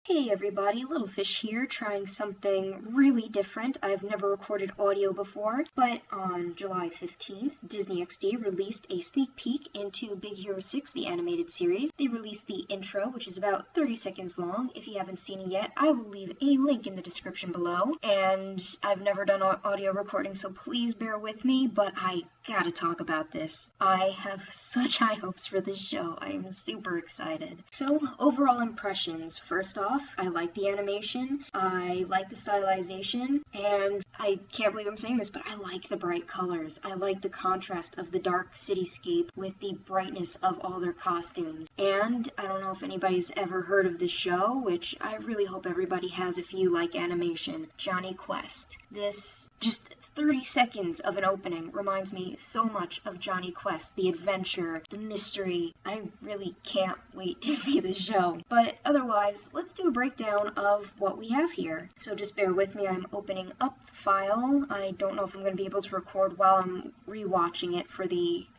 Hey everybody, Little Fish here, trying something really different. I've never recorded audio before, but on July 15th, Disney XD released a sneak peek into Big Hero 6, the animated series. They released the intro, which is about 30 seconds long. If you haven't seen it yet, I will leave a link in the description below. And I've never done audio recording, so please bear with me, but I gotta talk about this. I have such high hopes for this show. I am super excited. So, overall impressions. First off, I like the animation, I like the stylization, and I can't believe I'm saying this, but I like the bright colors. I like the contrast of the dark cityscape with the brightness of all their costumes. And I don't know if anybody's ever heard of this show, which I really hope everybody has if you like animation, Jonny Quest. This just 30 seconds of an opening reminds me so much of Jonny Quest, the adventure, the mystery. I really can't wait to see this show. But otherwise, let's do a breakdown of what we have here. So just bear with me, I'm opening up the file. I don't know if I'm going to be able to record while I'm rewatching it for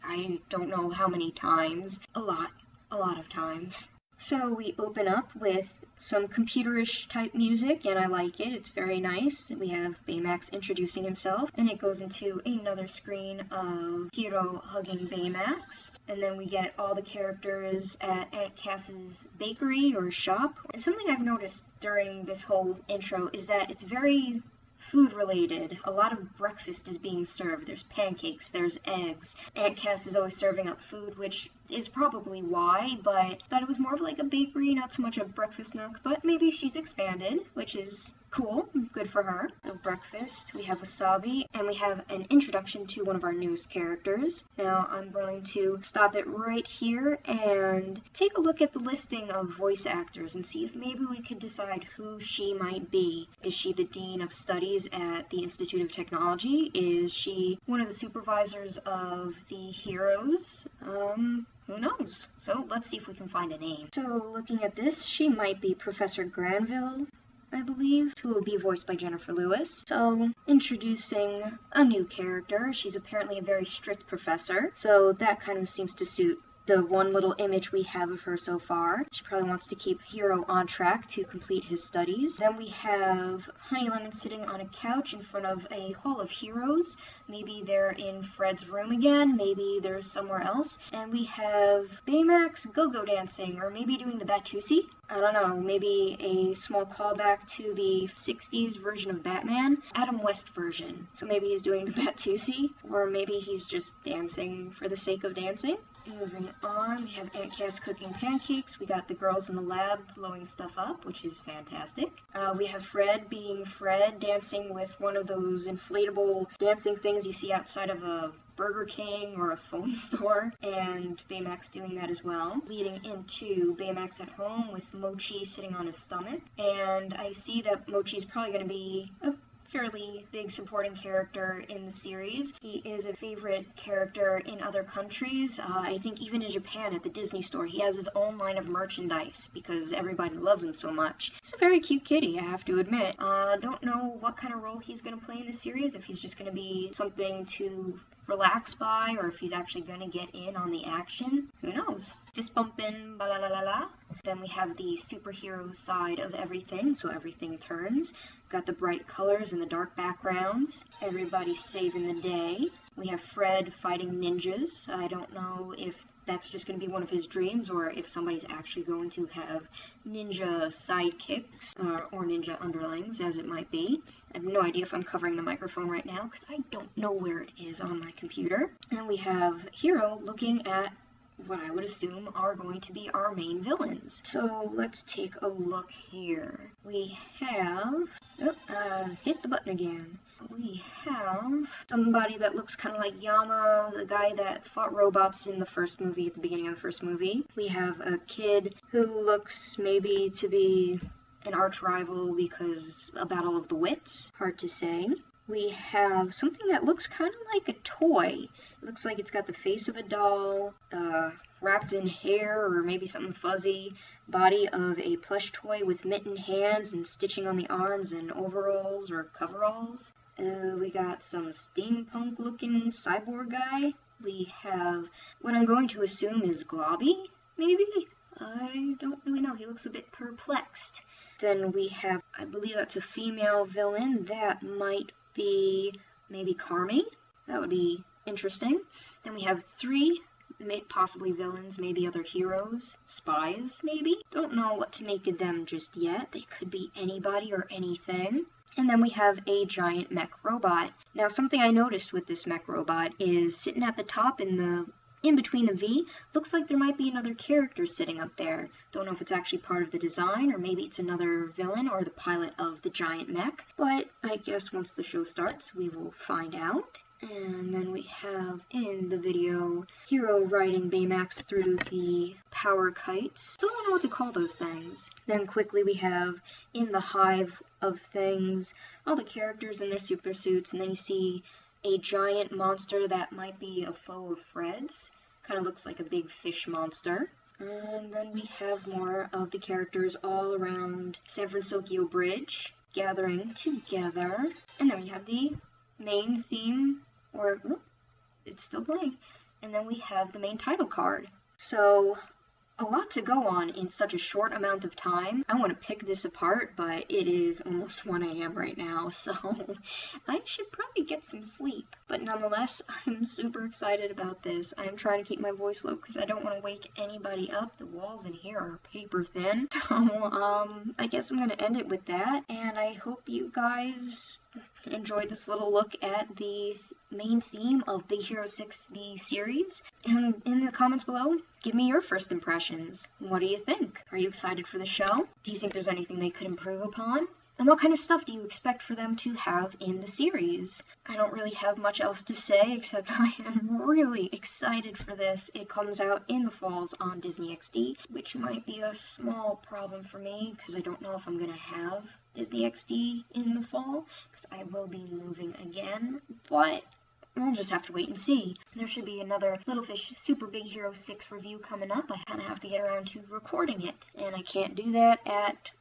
I don't know how many times. A lot of times. So we open up with some computerish type music, and I like it. It's very nice. We have Baymax introducing himself, and it goes into another screen of Hiro hugging Baymax. And then we get all the characters at Aunt Cass's bakery or shop. And something I've noticed during this whole intro is that it's very food related. A lot of breakfast is being served. There's pancakes, there's eggs. Aunt Cass is always serving up food, which is probably why, but I thought it was more of like a bakery, not so much a breakfast nook, but maybe she's expanded, which is cool, good for her. So breakfast, we have wasabi, and we have an introduction to one of our newest characters. Now I'm going to stop it right here and take a look at the listing of voice actors and see if maybe we could decide who she might be. Is she the Dean of Studies at the Institute of Technology? Is she one of the supervisors of the heroes? Who knows? So let's see if we can find a name. So looking at this, she might be Professor Granville, I believe, who will be voiced by Jennifer Lewis. So, introducing a new character. She's apparently a very strict professor, so that kind of seems to suit the one little image we have of her so far. She probably wants to keep Hiro on track to complete his studies. Then we have Honey Lemon sitting on a couch in front of a Hall of Heroes. Maybe they're in Fred's room again, maybe they're somewhere else. And we have Baymax go-go dancing, or maybe doing the Batusi. I don't know, maybe a small callback to the 60s version of Batman, Adam West version. So maybe he's doing the Batusi, or maybe he's just dancing for the sake of dancing. Moving on, we have Aunt Cass cooking pancakes. We got the girls in the lab blowing stuff up, which is fantastic. We have Fred being Fred, dancing with one of those inflatable dancing things you see outside of a Burger King or a phone store, and Baymax doing that as well. Leading into Baymax at home with Mochi sitting on his stomach, and I see that Mochi's probably going to be a fairly big supporting character in the series. He is a favorite character in other countries. I think even in Japan at the Disney store, he has his own line of merchandise because everybody loves him so much. He's a very cute kitty, I have to admit. Don't know what kind of role he's going to play in the series, if he's just going to be something to relax by, or if he's actually going to get in on the action. Who knows? Fist bumping, ba la la la la. Then we have the superhero side of everything, so everything turns. Got the bright colors and the dark backgrounds. Everybody's saving the day. We have Fred fighting ninjas. I don't know if that's just going to be one of his dreams, or if somebody's actually going to have ninja sidekicks, or ninja underlings, as it might be. I have no idea if I'm covering the microphone right now, because I don't know where it is on my computer. And we have Hiro looking at what I would assume are going to be our main villains. So let's take a look here. We have... hit the button again. We have somebody that looks kind of like Yama, the guy that fought robots in the first movie, at the beginning of the first movie. We have a kid who looks maybe to be an arch rival because a battle of the wits. Hard to say. We have something that looks kind of like a toy. It looks like it's got the face of a doll, wrapped in hair or maybe something fuzzy, body of a plush toy with mittened hands and stitching on the arms and overalls or coveralls. We got some steampunk-looking cyborg guy. We have what I'm going to assume is Globby, maybe? I don't really know. He looks a bit perplexed. Then we have, I believe that's a female villain. That might be maybe Carmi. That would be interesting. Then we have 3 possibly villains, maybe other heroes, spies maybe. Don't know what to make of them just yet. They could be anybody or anything. And then we have a giant mech robot. Now something I noticed with this mech robot is sitting at the top in between the V, looks like there might be another character sitting up there. Don't know if it's actually part of the design, or maybe it's another villain or the pilot of the giant mech, but I guess once the show starts, we will find out. And then we have in the video, Hero riding Baymax through the power kites. Still don't know what to call those things. Then quickly we have in the hive of things, all the characters in their super suits, and then you see a giant monster that might be a foe of Fred's. Kind of looks like a big fish monster. And then we have more of the characters all around San Francisco Bridge gathering together. And then we have the main theme, or it's still playing. And then we have the main title card. So a lot to go on in such a short amount of time. I want to pick this apart, but it is almost 1 a.m. right now, so I should probably get some sleep. But nonetheless, I'm super excited about this. I'm trying to keep my voice low because I don't want to wake anybody up. The walls in here are paper thin. So, I guess I'm going to end it with that, and I hope you guys enjoyed this little look at the main theme of Big Hero 6, the series. And in the comments below, give me your first impressions. What do you think? Are you excited for the show? Do you think there's anything they could improve upon? And what kind of stuff do you expect for them to have in the series? I don't really have much else to say, except I am really excited for this. It comes out in the falls on Disney XD, which might be a small problem for me, because I don't know if I'm going to have Disney XD in the fall, because I will be moving again, but we'll just have to wait and see. There should be another Little Fish Super Big Hero 6 review coming up. I kind of have to get around to recording it, and I can't do that at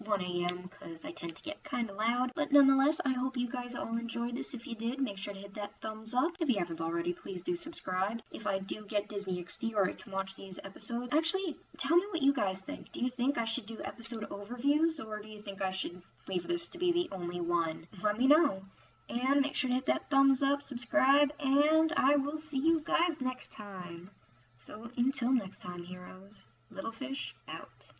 1 a.m. because I tend to get kind of loud. But nonetheless, I hope you guys all enjoyed this. If you did, make sure to hit that thumbs up. If you haven't already, please do subscribe. If I do get Disney XD or I can watch these episodes, actually, tell me what you guys think. Do you think I should do episode overviews, or do you think I should leave this to be the only one? Let me know. And make sure to hit that thumbs up, subscribe, and I will see you guys next time. So until next time, heroes, Little Fish out.